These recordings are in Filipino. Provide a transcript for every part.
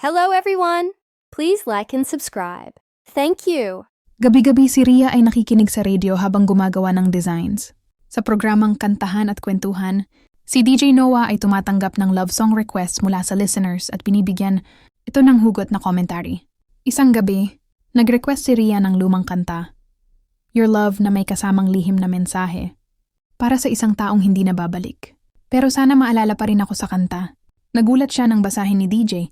Hello everyone! Please like and subscribe. Thank you! Gabi-gabi si Rhea ay nakikinig sa radio habang gumagawa ng designs. Sa programang Kantahan at Kwentuhan, si DJ Noah ay tumatanggap ng love song requests mula sa listeners at binibigyan ito ng hugot na commentary. Isang gabi, nag-request si Rhea ng lumang kanta, Your Love na may kasamang lihim na mensahe, para sa isang taong hindi na babalik. Pero sana maalala pa rin ako sa kanta. Nagulat siya nang basahin ni DJ.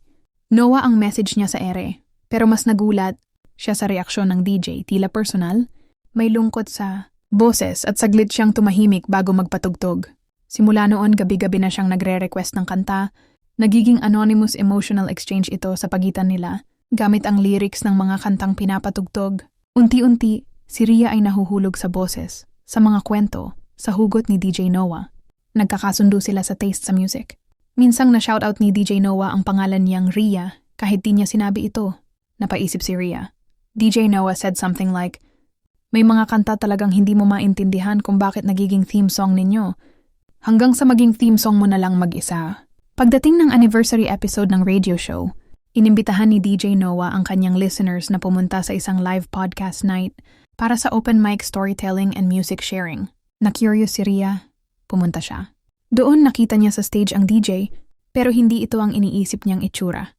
Noah ang message niya sa ere, pero mas nagulat siya sa reaksyon ng DJ, tila personal, may lungkot sa boses at saglit siyang tumahimik bago magpatugtog. Simula noon gabi-gabi na siyang nagre-request ng kanta, nagiging anonymous emotional exchange ito sa pagitan nila, gamit ang lyrics ng mga kantang pinapatugtog. Unti-unti, si Rhea ay nahuhulog sa boses, sa mga kwento, sa hugot ni DJ Noah. Nagkakasundo sila sa taste sa music. Minsang na-shoutout ni DJ Noah ang pangalan niyang Rhea kahit di niya sinabi ito. Napaisip si Rhea. DJ Noah said something like, may mga kanta talagang hindi mo maintindihan kung bakit nagiging theme song ninyo. Hanggang sa maging theme song mo na lang mag-isa. Pagdating ng anniversary episode ng radio show, inimbitahan ni DJ Noah ang kanyang listeners na pumunta sa isang live podcast night para sa open mic storytelling and music sharing. Na-curious si Rhea, pumunta siya. Doon nakita niya sa stage ang DJ, pero hindi ito ang iniisip niyang itsura.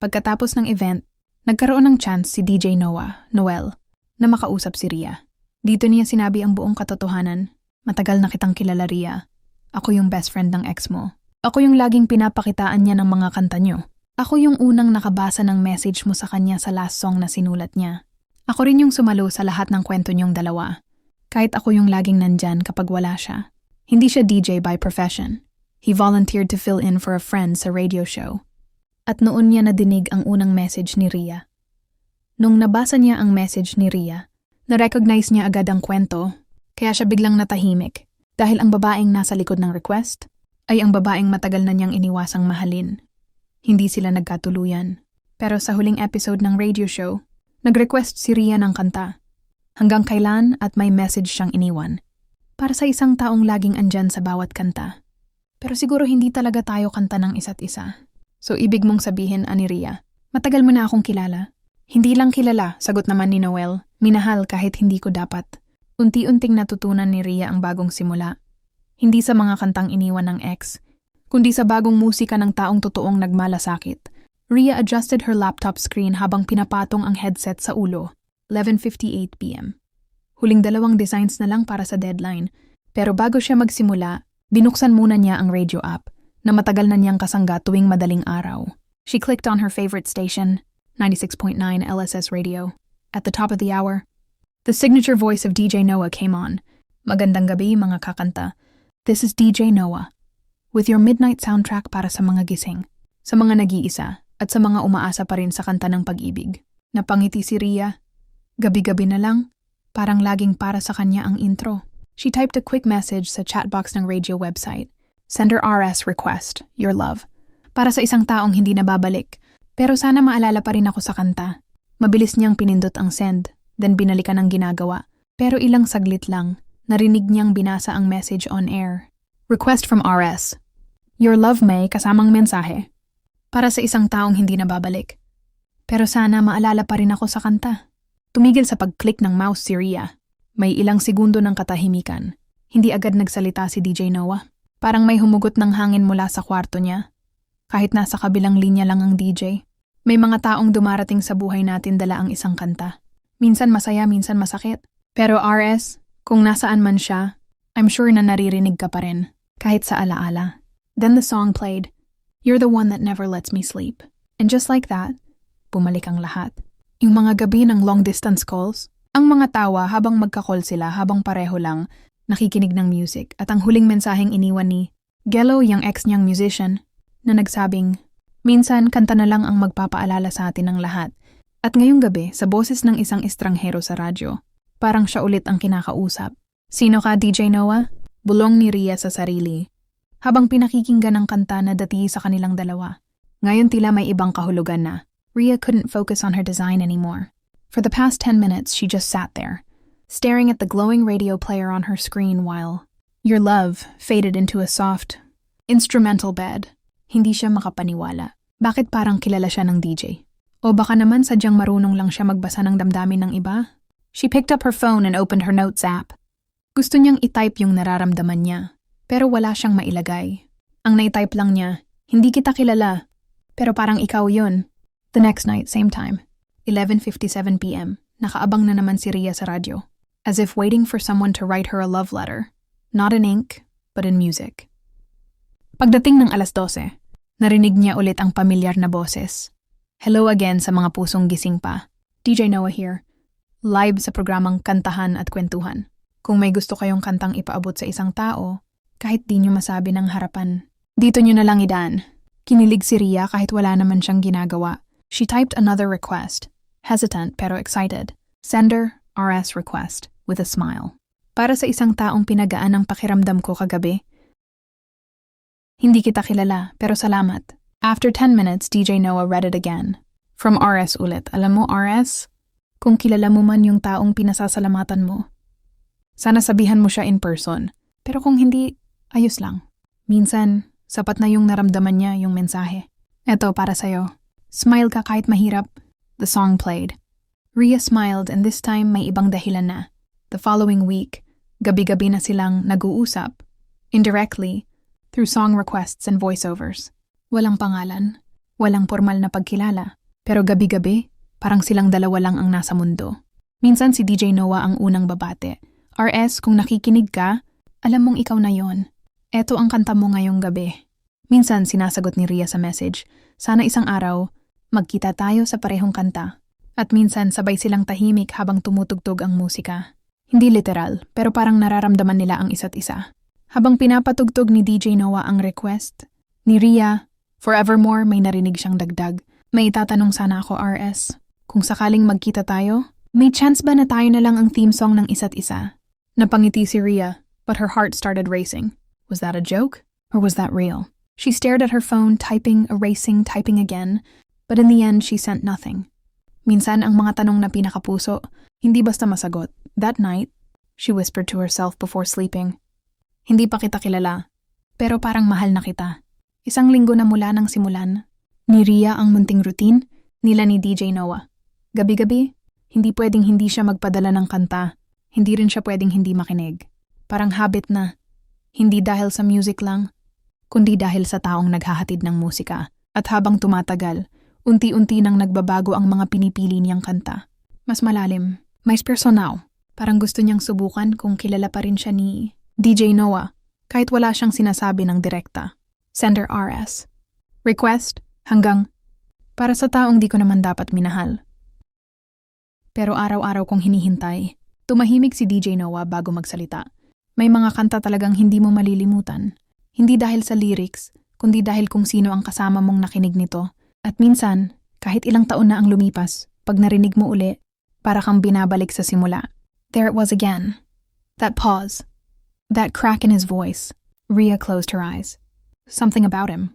Pagkatapos ng event, nagkaroon ng chance si DJ Noel, na makausap si Rhea. Dito niya sinabi ang buong katotohanan. Matagal na kitang kilala, Rhea. Ako yung best friend ng ex mo. Ako yung laging pinapakitaan niya ng mga kanta niyo. Ako yung unang nakabasa ng message mo sa kanya sa last song na sinulat niya. Ako rin yung sumalo sa lahat ng kwento niyong dalawa. Kahit ako yung laging nandyan kapag wala siya. Hindi siya DJ by profession. He volunteered to fill in for a friend sa radio show. At noon niya nadinig ang unang message ni Rhea. Nung nabasa niya ang message ni Rhea, na-recognize niya agad ang kwento, kaya siya biglang natahimik dahil ang babaeng nasa likod ng request ay ang babaeng matagal na niyang iniwasang mahalin. Hindi sila nagkatuluyan. Pero sa huling episode ng radio show, nag-request si Rhea ng kanta. Hanggang kailan at may message siyang iniwan. Para sa isang taong laging andyan sa bawat kanta. Pero siguro hindi talaga tayo kanta ng isa't isa. So ibig mong sabihin, ani Rhea, matagal mo na akong kilala. Hindi lang kilala, sagot naman ni Noel, minahal kahit hindi ko dapat. Unti-unting natutunan ni Rhea ang bagong simula. Hindi sa mga kantang iniwan ng ex, kundi sa bagong musika ng taong totoong nagmalasakit. Rhea adjusted her laptop screen habang pinapatong ang headset sa ulo. 11:58 p.m. Huling 2 designs na lang para sa deadline. Pero bago siya magsimula, binuksan muna niya ang radio app na matagal na niyang kasangga tuwing madaling araw. She clicked on her favorite station, 96.9 LSS Radio. At the top of the hour, the signature voice of DJ Noah came on. Magandang gabi mga kakanta. This is DJ Noah, with your midnight soundtrack para sa mga gising, sa mga nag-iisa, at sa mga umaasa pa rin sa kanta ng pag-ibig. Napangiti si Rhea. Gabi-gabi na lang, parang laging para sa kanya ang intro. She typed a quick message sa chatbox ng radio website. Sender RS request, Your Love. Para sa isang taong hindi na babalik. Pero sana maalala pa rin ako sa kanta. Mabilis niyang pinindot ang send, then binalikan ang ginagawa. Pero ilang saglit lang, narinig niyang binasa ang message on air. Request from RS. Your Love may kasamang mensahe. Para sa isang taong hindi na babalik. Pero sana maalala pa rin ako sa kanta. Tumigil sa pag-click ng mouse si Rhea. May ilang segundo ng katahimikan. Hindi agad nagsalita si DJ Noah. Parang may humugot ng hangin mula sa kwarto niya. Kahit nasa kabilang linya lang ang DJ. May mga taong dumarating sa buhay natin dala ang isang kanta. Minsan masaya, minsan masakit. Pero RS, kung nasaan man siya, I'm sure na naririnig ka pa rin. Kahit sa alaala. Then the song played, You're the one that never lets me sleep. And just like that, bumalik ang lahat. Yung mga gabi ng long-distance calls, ang mga tawa habang magka-call sila habang pareho lang, nakikinig ng music at ang huling mensaheng iniwan ni Gelo, yung ex niyang musician, na nagsabing, minsan kanta na lang ang magpapaalala sa atin ng lahat. At ngayong gabi, sa boses ng isang estranghero sa radyo, parang siya ulit ang kinakausap. Sino ka, DJ Noah? Bulong ni Rhea sa sarili. Habang pinakikinggan ang kanta na dati sa kanilang dalawa. Ngayon tila may ibang kahulugan na. Rhea couldn't focus on her design anymore. For the past 10 minutes, she just sat there, staring at the glowing radio player on her screen while Your Love faded into a soft, instrumental bed. Hindi siya makapaniwala. Bakit parang kilala siya ng DJ? O baka naman sadyang marunong lang siya magbasa ng damdamin ng iba? She picked up her phone and opened her notes app. Gusto niyang itype yung nararamdaman niya, pero wala siyang mailagay. Ang naitype lang niya, hindi kita kilala, pero parang ikaw yun. The next night, same time, 11:57 p.m., nakaabang na naman si Rhea sa radyo, as if waiting for someone to write her a love letter, not in ink, but in music. Pagdating ng 12:00, narinig niya ulit ang pamilyar na boses. Hello again sa mga pusong gising pa. DJ Noah here. Live sa programang Kantahan at Kwentuhan. Kung may gusto kayong kantang ipaabot sa isang tao, kahit di nyo masabi ng harapan, dito nyo na lang idaan. Kinilig si Rhea kahit wala naman siyang ginagawa. She typed another request. Hesitant pero excited. Sender, RS request, with a smile. Para sa isang taong pinagaan ang pakiramdam ko kagabi. Hindi kita kilala, pero salamat. After 10 minutes, DJ Noah read it again. From RS ulit. Alam mo, RS? Kung kilala mo man yung taong pinasasalamatan mo, sana sabihan mo siya in person. Pero kung hindi, ayos lang. Minsan, sapat na yung naramdaman niya yung mensahe. Eto para sa'yo. Smile ka kahit mahirap. The song played. Rhea smiled and this time may ibang dahilan na. The following week, gabi-gabi na silang nag-uusap. Indirectly, through song requests and voiceovers. Walang pangalan, walang formal na pagkilala. Pero gabi-gabi, parang silang dalawa lang ang nasa mundo. Minsan si DJ Noah ang unang babate. RS, kung nakikinig ka, alam mong ikaw na yon. Eto ang kanta mo ngayong gabi. Minsan sinasagot ni Rhea sa message, sana isang araw, magkita tayo sa parehong kanta. At minsan sabay silang tahimik habang tumutugtog ang musika. Hindi literal, pero parang nararamdaman nila ang isa't isa. Habang pinapatugtog ni DJ Noah ang request, ni Rhea, forevermore may narinig siyang dagdag. May itatanong sana ako, RS. Kung sakaling magkita tayo, may chance ba na tayo na lang ang theme song ng isa't isa? Napangiti si Rhea, but her heart started racing. Was that a joke? Or was that real? She stared at her phone, typing, erasing, typing again, but in the end, she sent nothing. Minsan ang mga tanong na pinakapuso, hindi basta masagot. That night, she whispered to herself before sleeping, hindi pa kita kilala, pero parang mahal na kita. Isang linggo na mula nang simulan, ni Rhea ang munting routine nila ni DJ Noah. Gabi-gabi, hindi pwedeng hindi siya magpadala ng kanta, hindi rin siya pwedeng hindi makinig. Parang habit na, hindi dahil sa music lang, kundi dahil sa taong naghahatid ng musika. At habang tumatagal, unti-unti nang nagbabago ang mga pinipili niyang kanta. Mas malalim, mais personal. Parang gusto niyang subukan kung kilala pa rin siya ni DJ Noah, kahit wala siyang sinasabi ng direkta. Sender RS. Request hanggang, para sa taong di ko naman dapat minahal. Pero araw-araw kong hinihintay, tumahimik si DJ Noah bago magsalita. May mga kanta talagang hindi mo malilimutan. Hindi dahil sa lyrics, kundi dahil kung sino ang kasama mong nakinig nito. At minsan, kahit ilang taon na ang lumipas, pag narinig mo uli, para kang binabalik sa simula. There it was again. That pause. That crack in his voice. Rhea closed her eyes. Something about him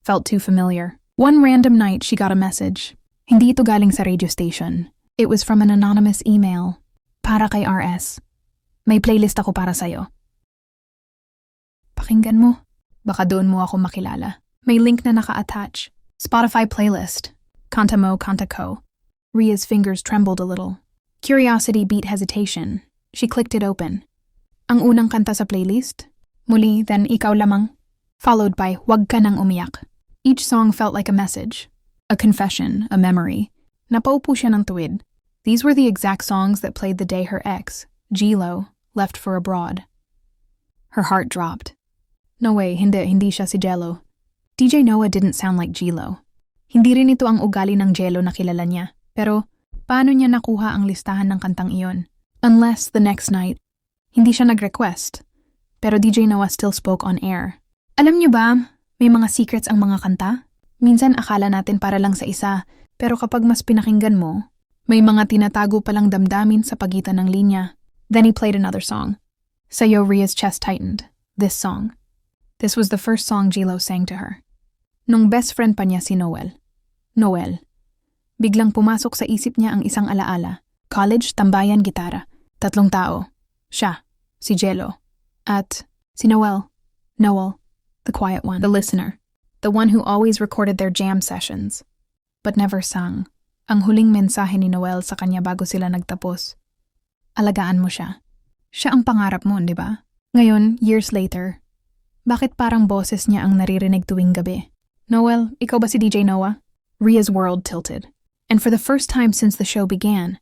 felt too familiar. One random night, she got a message. Hindi ito galing sa radio station. It was from an anonymous email. Para kay RS. May playlist ako para sa'yo. Pakinggan mo. Baka doon mo ako makilala. May link na naka-attach. Spotify playlist. Kanta mo, kanta ko. Rhea's fingers trembled a little. Curiosity beat hesitation. She clicked it open. Ang unang kanta sa playlist? Muli, then Ikaw Lamang. Followed by Wag Ka Nang Umiyak. Each song felt like a message. A confession, a memory. Napaupo siya ng tuwid. These were the exact songs that played the day her ex, Gilo, left for abroad. Her heart dropped. No way, hindi siya si Jello. DJ Noah didn't sound like Gilo. Hindi rin ito ang ugali ng Jello na kilala niya. Pero, paano niya nakuha ang listahan ng kantang iyon? Unless, the next night, hindi siya nag-request. Pero DJ Noah still spoke on air. Alam niyo ba, may mga secrets ang mga kanta? Minsan akala natin para lang sa isa, pero kapag mas pinakinggan mo, may mga tinatago palang damdamin sa pagitan ng linya. Then he played another song. Sa'yo, Rhea's chest tightened. This song. This was the first song Gilo sang to her. Nung best friend pa niya si Noel. Noel. Biglang pumasok sa isip niya ang isang alaala. College, tambayan, gitara. 3 tao. Siya, si Jello, at si Noel. Noel, the quiet one, the listener. the one who always recorded their jam sessions, but never sang. Ang huling mensahe ni Noel sa kanya bago sila nagtapos. Alagaan mo siya. Siya ang pangarap mo, di ba? Ngayon, years later, bakit parang boses niya ang naririnig tuwing gabi? Noel, ikaw ba si DJ Noah? Ria's world tilted. And for the first time since the show began,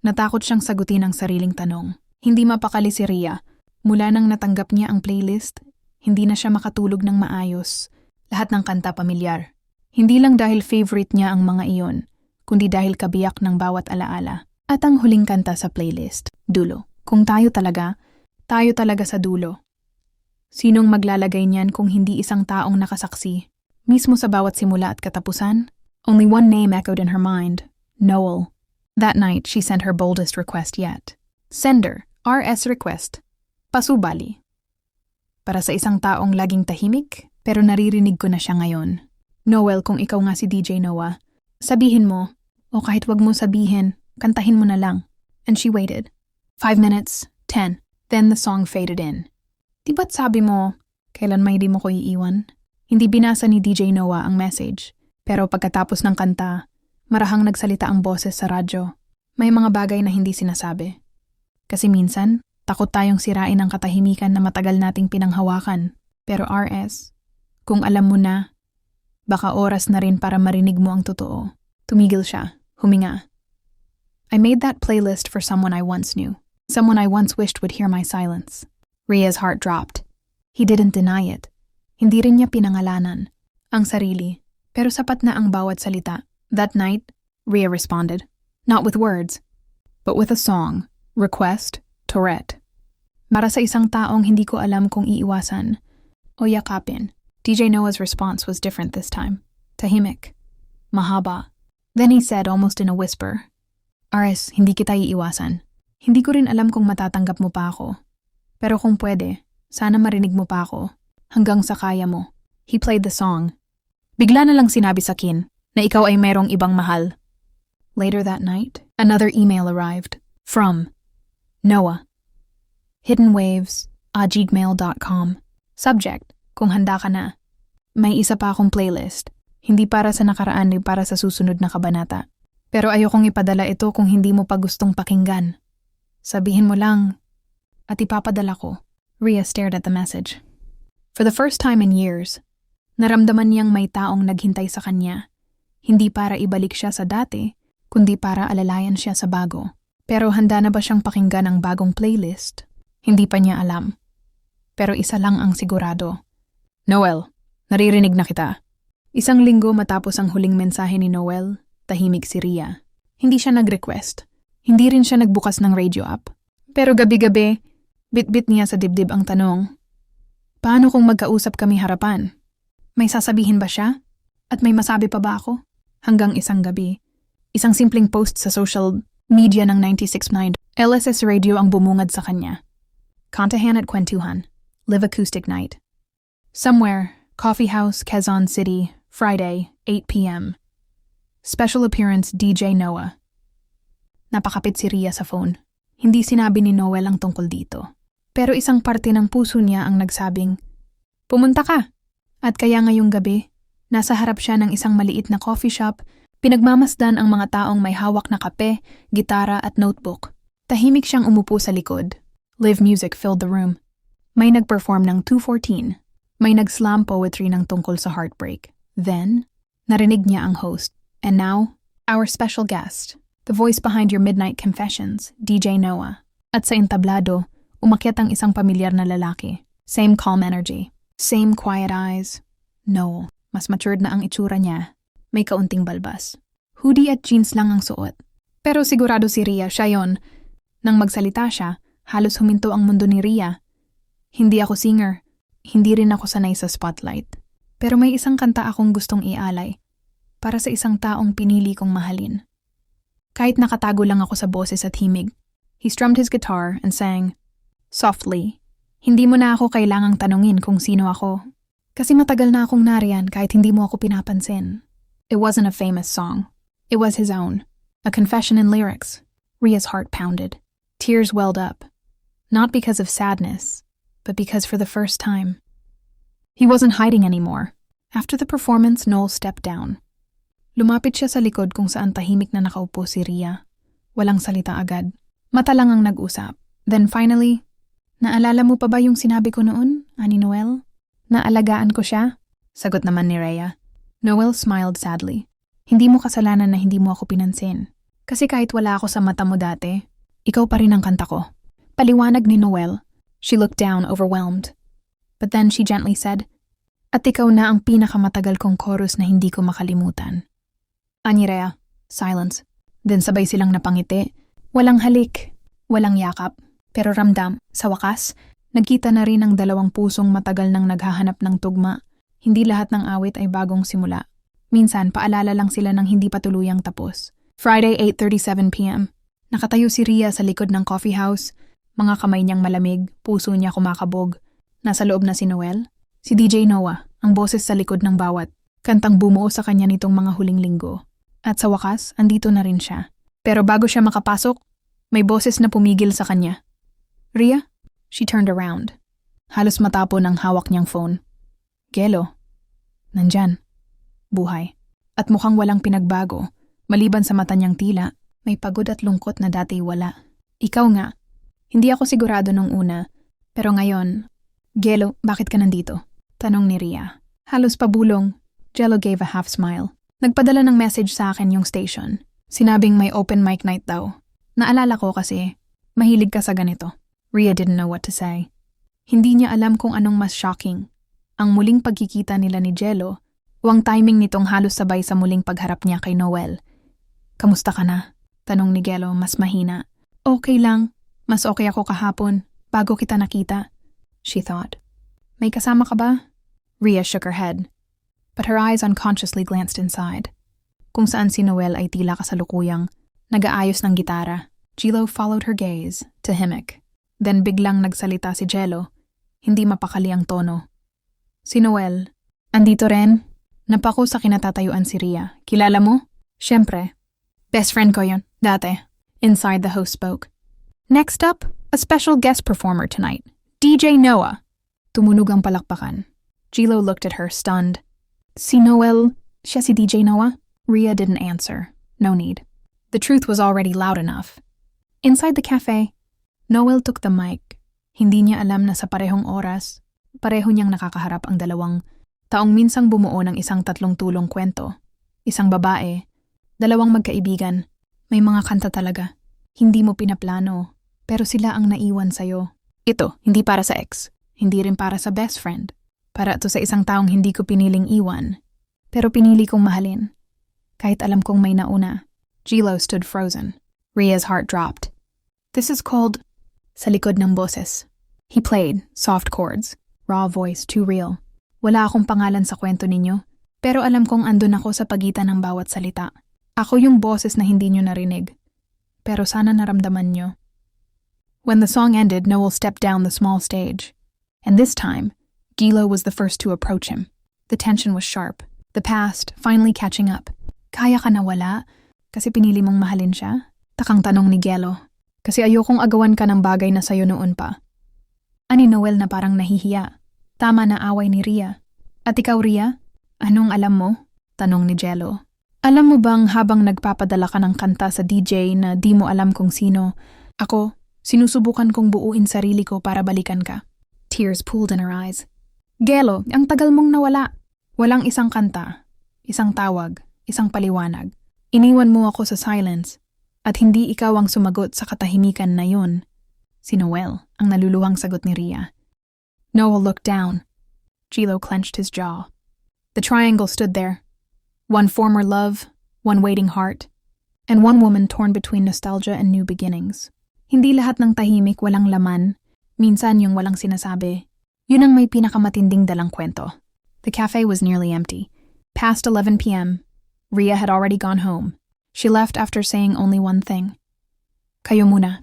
natakot siyang sagutin ang sariling tanong. Hindi mapakali si Ria. Mula nang natanggap niya ang playlist, hindi na siya makatulog ng maayos. Lahat ng kanta pamilyar. Hindi lang dahil favorite niya ang mga iyon, kundi dahil kabiyak ng bawat alaala. At ang huling kanta sa playlist, Dulo. Kung tayo talaga sa dulo. Sinong maglalagay niyan kung hindi isang taong nakasaksi? Mismo sa bawat simula at katapusan, only one name echoed in her mind, Noel. That night, she sent her boldest request yet. Sender, RS request. Pasubali. Para sa isang taong laging tahimik, pero naririnig ko na siya ngayon. Noel, kung ikaw nga si DJ Noah, sabihin mo, o kahit wag mo sabihin, kantahin mo na lang. And she waited. 5 minutes, 10. Then the song faded in. Di ba't sabi mo, kailan may di mo ko iiwan? Hindi binasa ni DJ Noah ang message. Pero pagkatapos ng kanta, marahang nagsalita ang boses sa radyo. May mga bagay na hindi sinasabi. Kasi minsan, takot tayong sirain ang katahimikan na matagal nating pinanghawakan. Pero RS, kung alam mo na, baka oras na rin para marinig mo ang totoo. Tumigil siya, huminga. I made that playlist for someone I once knew. Someone I once wished would hear my silence. Ria's heart dropped. He didn't deny it. Hindi rin niya pinangalanan ang sarili. Pero sapat na ang bawat salita. That night, Ria responded. Not with words, but with a song. Request, Tourette. Para sa isang taong hindi ko alam kung iiwasan o yakapin, DJ Noah's response was different this time. Tahimik. Mahaba. Then he said almost in a whisper, RS, hindi kita iiwasan. Hindi ko rin alam kung matatanggap mo pa ako. Pero kung pwede, sana marinig mo pa ako. Hanggang sa kaya mo. He played the song. Bigla na lang sinabi sa akin na ikaw ay merong ibang mahal. Later that night, another email arrived. From Noah. hiddenwaves@gmail.com. Subject, kung handa ka na. May isa pa akong playlist. Hindi para sa nakaraan ni para sa susunod na kabanata. Pero ayokong ipadala ito kung hindi mo pa gustong pakinggan. Sabihin mo lang, at ipapadala ko. Ria stared at the message. For the first time in years, naramdaman niyang may taong naghintay sa kanya. Hindi para ibalik siya sa dati, kundi para alalayan siya sa bago. Pero handa na ba siyang pakinggan ang bagong playlist? Hindi pa niya alam. Pero isa lang ang sigurado. Noel, naririnig na kita. Isang linggo matapos ang huling mensahe ni Noel, tahimik si Ria. Hindi siya nag-request. Hindi rin siya nagbukas ng radio app. Pero gabi-gabi, bit-bit niya sa dibdib ang tanong, paano kung magkausap kami harapan? May sasabihin ba siya? At may masabi pa ba ako? Hanggang isang gabi, isang simpleng post sa social media ng 96.9 LSS Radio ang bumungad sa kanya. Kantahan at kwentuhan. Live acoustic night. Somewhere, Coffee House, Quezon City, Friday, 8 p.m. Special appearance DJ Noah. Napakapit si Ria sa phone. Hindi sinabi ni Noel ang tungkol dito. Pero isang parte ng puso niya ang nagsabing, pumunta ka! At kaya ngayong gabi, nasa harap siya ng isang maliit na coffee shop, pinagmamasdan ang mga taong may hawak na kape, gitara at notebook. Tahimik siyang umupo sa likod. Live music filled the room. May nag-perform ng 214. May nag-slam poetry ng tungkol sa heartbreak. Then, narinig niya ang host. And now, our special guest, the voice behind your midnight confessions, DJ Noah. At sa entablado, umakyat ang isang pamilyar na lalaki. Same calm energy. Same quiet eyes. No, mas matured na ang itsura niya. May kaunting balbas. Hoodie at jeans lang ang suot. Pero sigurado si Ria, siya yon. Nang magsalita siya, halos huminto ang mundo ni Ria. Hindi ako singer. Hindi rin ako sanay sa spotlight. Pero may isang kanta akong gustong ialay. Para sa isang taong pinili kong mahalin. Kahit nakatago lang ako sa boses at himig. He strummed his guitar and sang, softly, hindi mo na ako kailangang tanungin kung sino ako. Kasi matagal na akong nariyan kahit hindi mo ako pinapansin. It wasn't a famous song. It was his own. A confession in lyrics. Ria's heart pounded. Tears welled up. Not because of sadness, but because for the first time, he wasn't hiding anymore. After the performance, Noel stepped down. Lumapit siya sa likod kung saan tahimik na nakaupo si Rhea. Walang salita agad. Mata lang ang nag-usap. Then finally, naalala mo pa ba yung sinabi ko noon, Ani Noel? Naalagaan ko siya? Sagot naman ni Rhea. Noel smiled sadly. Hindi mo kasalanan na hindi mo ako pinansin. Kasi kahit wala ako sa mata mo dati, ikaw pa rin ang kanta ko. Paliwanag ni Noel. She looked down, overwhelmed. But then she gently said, at ikaw na ang pinakamatagal kong chorus na hindi ko makalimutan. Ani Rhea, silence. Then sabay silang napangiti. Walang halik, walang yakap. Pero ramdam, sa wakas, nagkita na rin ang dalawang pusong matagal nang naghahanap ng tugma. Hindi lahat ng awit ay bagong simula. Minsan, paalala lang sila ng hindi pa tuluyang tapos. Friday, 8:37 p.m. Nakatayo si Rhea sa likod ng coffee house. Mga kamay niyang malamig, puso niya kumakabog. Nasa loob na si Noel. Si DJ Noah, ang boses sa likod ng bawat. Kantang bumuo sa kanya nitong mga huling linggo. At sa wakas, andito na rin siya. Pero bago siya makapasok, may boses na pumigil sa kanya. Rhea? She turned around. Halos matapon ang hawak niyang phone. Gelo. Nandyan. Buhay. At mukhang walang pinagbago. Maliban sa mata niyang tila, may pagod at lungkot na dati wala. Ikaw nga. Hindi ako sigurado nung una. Pero ngayon, Gelo, bakit ka nandito? Tanong ni Rhea. Halos pabulong. Jello gave a half smile. Nagpadala ng message sa akin yung station. Sinabing may open mic night daw. Naalala ko kasi, mahilig ka sa ganito. Rhea didn't know what to say. Hindi niya alam kung anong mas shocking. Ang muling pagkikita nila ni Jello, o ang timing nitong halos sabay sa muling pagharap niya kay Noel. Kamusta ka na? Tanong ni Jello mas mahina. Okay lang. Mas okay ako kahapon, bago kita nakita. She thought. May kasama ka ba? Rhea shook her head. But her eyes unconsciously glanced inside. Kung saan si Noel ay tila kasalukuyang nag-aayos ng gitara. Jello followed her gaze, tahimik. Then biglang nagsalita si Jello. Hindi mapakali ang tono. Si Noel, andito rin? Napako sa kinatatayuan si Rhea. Kilala mo? Siyempre. Best friend ko yun, dati. Inside the host spoke. Next up, a special guest performer tonight. DJ Noah. Tumunog ang palakpakan. Jello looked at her, stunned. Si Noel, siya si DJ Noah? Rhea didn't answer. No need. The truth was already loud enough. Inside the cafe, Noel took the mic. Hindi niya alam na sa parehong oras, pareho niyang nakakaharap ang dalawang taong minsang bumuo ng isang tatlong tulong kwento. Isang babae, dalawang magkaibigan, may mga kanta talaga. Hindi mo pinaplano, pero sila ang naiwan sa'yo. Ito, hindi para sa ex, hindi rin para sa best friend. Para to sa isang taong hindi ko piniling iwan, pero pinili kong mahalin. Kahit alam kong may nauna. Jello stood frozen. Rhea's heart dropped. This is called Sa Likod ng Boses. He played, soft chords, raw voice, too real. Wala akong pangalan sa kwento ninyo, pero alam kong andun ako sa pagitan ng bawat salita. Ako yung boses na hindi nyo narinig. Pero sana naramdaman nyo. When the song ended, Noel stepped down the small stage. And this time, Jello was the first to approach him. The tension was sharp. The past, finally catching up. Kaya ka nawala? Kasi pinili mong mahalin siya? Takang tanong ni Jello. Kasi ayokong agawan ka ng bagay na sayo noon pa. Ani Noel na parang nahihiya. Tama na away ni Rhea. At ikaw, Rhea? Anong alam mo? Tanong ni Jello. Alam mo bang habang nagpapadala ka ng kanta sa DJ na di mo alam kung sino, ako, sinusubukan kong buuin sarili ko para balikan ka. Tears pooled in her eyes. Jello, ang tagal mong nawala. Walang isang kanta, isang tawag, isang paliwanag. Iniwan mo ako sa silence, at hindi ikaw ang sumagot sa katahimikan na yun. Si Noel, ang naluluhang sagot ni Rhea. Noel looked down. Jello clenched his jaw. The triangle stood there. One former love, one waiting heart, and one woman torn between nostalgia and new beginnings. Hindi lahat ng tahimik walang laman, minsan yung walang sinasabi. Yun ang may pinakamatinding dalang kwento. The cafe was nearly empty. Past 11 p.m., Rhea had already gone home. She left after saying only one thing. Kayo muna.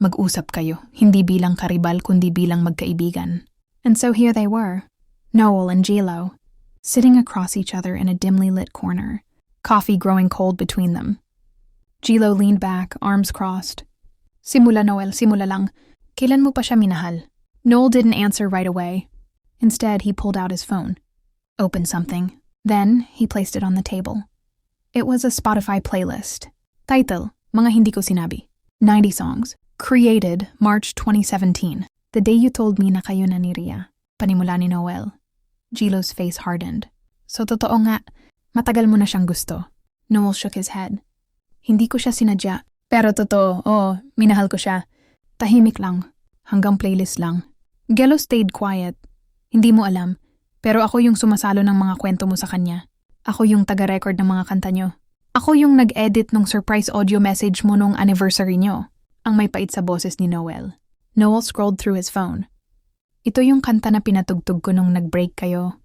Mag-usap kayo, hindi bilang karibal kundi bilang magkaibigan. And so here they were, Noel and Jello, sitting across each other in a dimly lit corner, coffee growing cold between them. Jello leaned back, arms crossed. Simula Noel, simula lang. Kailan mo pa siya minahal? Noel didn't answer right away. Instead, he pulled out his phone. opened something. Then, he placed it on the table. It was a Spotify playlist. Title, Mga Hindi Ko Sinabi. 90 songs. Created March 2017. The day you told me na kayo na ni Rhea. Panimula ni Noel. Gilo's face hardened. So totoo nga, matagal mo na siyang gusto. Noel shook his head. Hindi ko siya sinadya. Pero totoo, minahal ko siya. Tahimik lang. Hanggang playlist lang. Gelo stayed quiet. Hindi mo alam. Pero ako yung sumasalo ng mga kwento mo sa kanya. Ako yung taga-record ng mga kanta nyo. Ako yung nag-edit ng surprise audio message mo nung anniversary nyo. Ang may pait sa boses ni Noel. Noel scrolled through his phone. Ito yung kanta na pinatugtog ko nung nag-break kayo.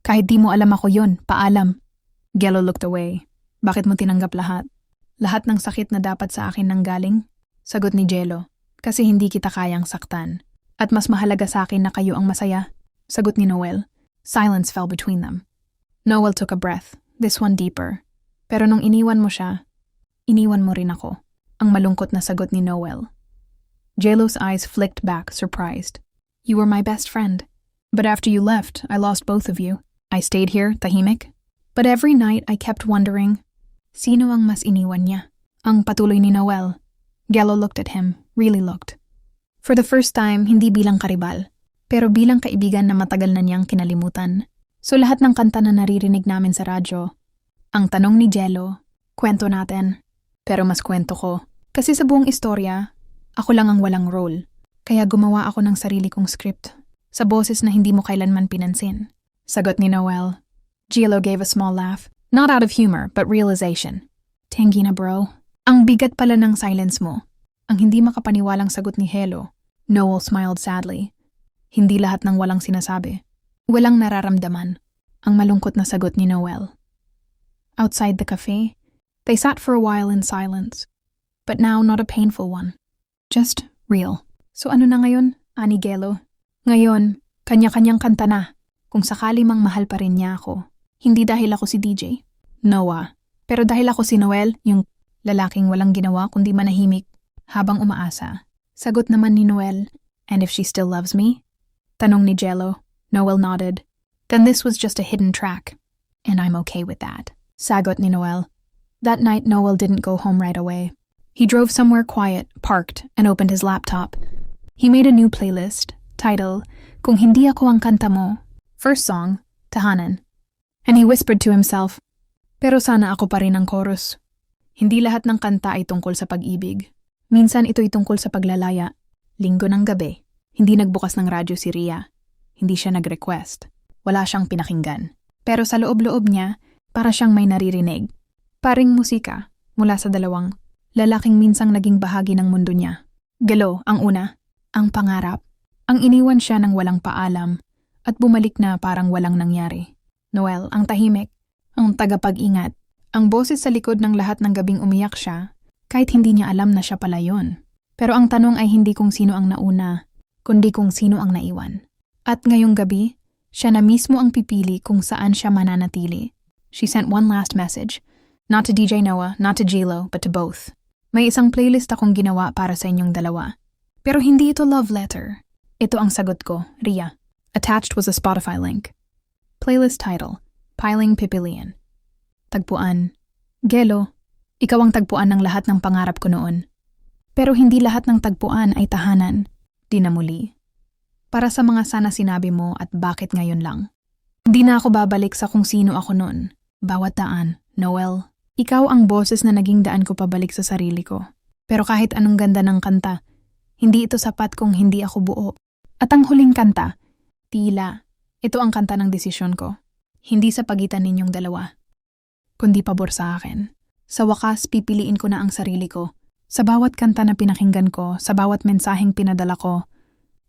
Kahit di mo alam ako yun, paalam. Gelo looked away. Bakit mo tinanggap lahat? Lahat ng sakit na dapat sa akin nanggaling? Sagot ni Jello. Kasi hindi kita kayang saktan. At mas mahalaga sa akin na kayo ang masaya. Sagot ni Noel. Silence fell between them. Noel took a breath, this one deeper. Pero nung iniwan mo siya, iniwan mo rin ako. Ang malungkot na sagot ni Noel. Jello's eyes flicked back, surprised. You were my best friend. But after you left, I lost both of you. I stayed here, tahimik. But every night I kept wondering, sino ang mas iniwan niya? Ang patuloy ni Noel. Jello looked at him, really looked. For the first time, hindi bilang karibal, pero bilang kaibigan na matagal na niyang kinalimutan. So lahat ng kanta na naririnig namin sa radyo, ang tanong ni Jello, kwento natin. Pero mas kwento ko. Kasi sa buong istorya, ako lang ang walang role. Kaya gumawa ako ng sarili kong script. Sa boses na hindi mo kailanman pinansin. Sagot ni Noel. Gilo gave a small laugh. Not out of humor, but realization. Tengi na bro. Ang bigat pala ng silence mo. Ang hindi makapaniwalang sagot ni Gelo. Noel smiled sadly. Hindi lahat ng walang sinasabi. Walang nararamdaman. Ang malungkot na sagot ni Noel. Outside the cafe, they sat for a while in silence. But now not a painful one. Just real. So ano na ngayon, Ani Gelo? Ngayon, kanya-kanyang kanta na. Kung sakali mang mahal pa rin niya ako. Hindi dahil ako si DJ. Noah. Pero dahil ako si Noel, yung lalaking walang ginawa kundi manahimik habang umaasa. Sagot naman ni Noel, and if she still loves me? Tanong ni Jello. Noel nodded. Then this was just a hidden track. And I'm okay with that. Sagot ni Noel. That night, Noel didn't go home right away. He drove somewhere quiet, parked, and opened his laptop. He made a new playlist, titled, Kung Hindi Ako Ang Kanta Mo. First song, Tahanan. And he whispered to himself, Pero sana ako pa rin ang chorus. Hindi lahat ng kanta ay tungkol sa pag-ibig. Minsan ito'y tungkol sa paglalaya. Linggo ng gabi. Hindi nagbukas ng radyo si Rhea. Hindi siya nag-request. Wala siyang pinakinggan. Pero sa loob-loob niya, para siyang may naririnig. Paring musika mula sa dalawang lalaking minsang naging bahagi ng mundo niya. Gelo, ang una, ang pangarap. Ang iniwan siya ng walang paalam at bumalik na parang walang nangyari. Noel, ang tahimik, ang tagapag-ingat. Ang boses sa likod ng lahat ng gabing umiyak siya kahit hindi niya alam na siya pala yun. Pero ang tanong ay hindi kung sino ang nauna, kundi kung sino ang naiwan. At ngayong gabi, siya na mismo ang pipili kung saan siya mananatili. She sent one last message. Not to DJ Noah, not to Gilo, but to both. May isang playlist akong ginawa para sa inyong dalawa. Pero hindi ito love letter. Ito ang sagot ko, Rhea. Attached was a Spotify link. Playlist title, Piling Pipilian. Tagpuan. Gelo, ikaw ang tagpuan ng lahat ng pangarap ko noon. Pero hindi lahat ng tagpuan ay tahanan. Di na muli. Para sa mga sana sinabi mo at bakit ngayon lang. Hindi na ako babalik sa kung sino ako noon. Bawat daan, Noel. Ikaw ang boses na naging daan ko pabalik sa sarili ko. Pero kahit anong ganda ng kanta, hindi ito sapat kung hindi ako buo. At ang huling kanta, tila, ito ang kanta ng desisyon ko. Hindi sa pagitan ninyong dalawa, kundi pabor sa akin. Sa wakas, pipiliin ko na ang sarili ko. Sa bawat kanta na pinakinggan ko, sa bawat mensaheng pinadala ko,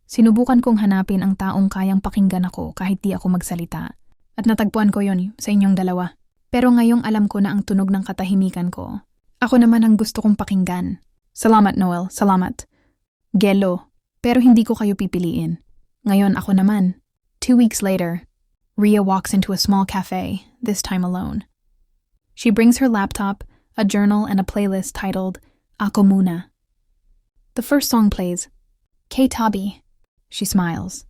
sinubukan kong hanapin ang taong kayang pakinggan ako kahit di ako magsalita. At natagpuan ko yon sa inyong dalawa. Pero ngayong alam ko na ang tunog ng katahimikan ko. Ako naman ang gusto kong pakinggan. Salamat, Noel. Salamat. Gelo. Pero hindi ko kayo pipiliin. Ngayon ako naman. 2 weeks later, Rhea walks into a small cafe, this time alone. She brings her laptop, a journal, and a playlist titled Ako Muna. The first song plays. K-Tabi. She smiles.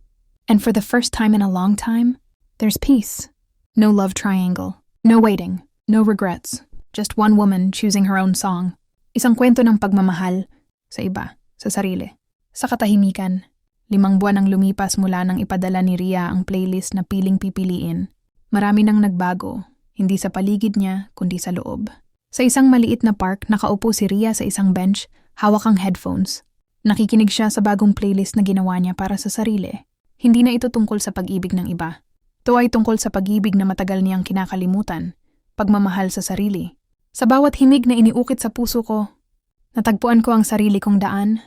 And for the first time in a long time, there's peace. No love triangle. No waiting. No regrets. Just one woman choosing her own song. Isang kwento ng pagmamahal sa iba, sa sarili. Sa katahimikan, 5 buwan ang lumipas mula nang ipadala ni Ria ang playlist na piling pipiliin. Marami nang nagbago, hindi sa paligid niya, kundi sa loob. Sa isang maliit na park, nakaupo si Ria sa isang bench, hawak ang headphones. Nakikinig siya sa bagong playlist na ginawa niya para sa sarili. Hindi na ito tungkol sa pag-ibig ng iba. Ito ay tungkol sa pag-ibig na matagal niyang kinakalimutan, pagmamahal sa sarili. Sa bawat himig na iniukit sa puso ko, natagpuan ko ang sarili kong daan.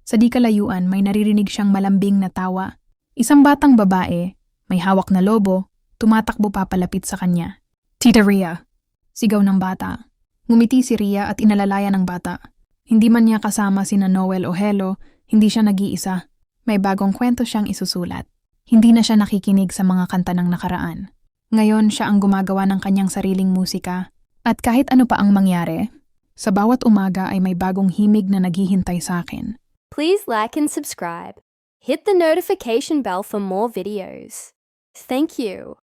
Sa di kalayuan, may naririnig siyang malambing na tawa. Isang batang babae, may hawak na lobo, tumatakbo papalapit sa kanya. Tita Ria, sigaw ng bata. Ngumiti si Ria at inalalaya ng bata. Hindi man niya kasama sina Noel o Helo, hindi siya nag-iisa. May bagong kwento siyang isusulat. Hindi na siya nakikinig sa mga kanta ng nakaraan. Ngayon siya ang gumagawa ng kanyang sariling musika. At kahit ano pa ang mangyari, sa bawat umaga ay may bagong himig na naghihintay sa akin. Please like and subscribe. Hit the notification bell for more videos. Thank you.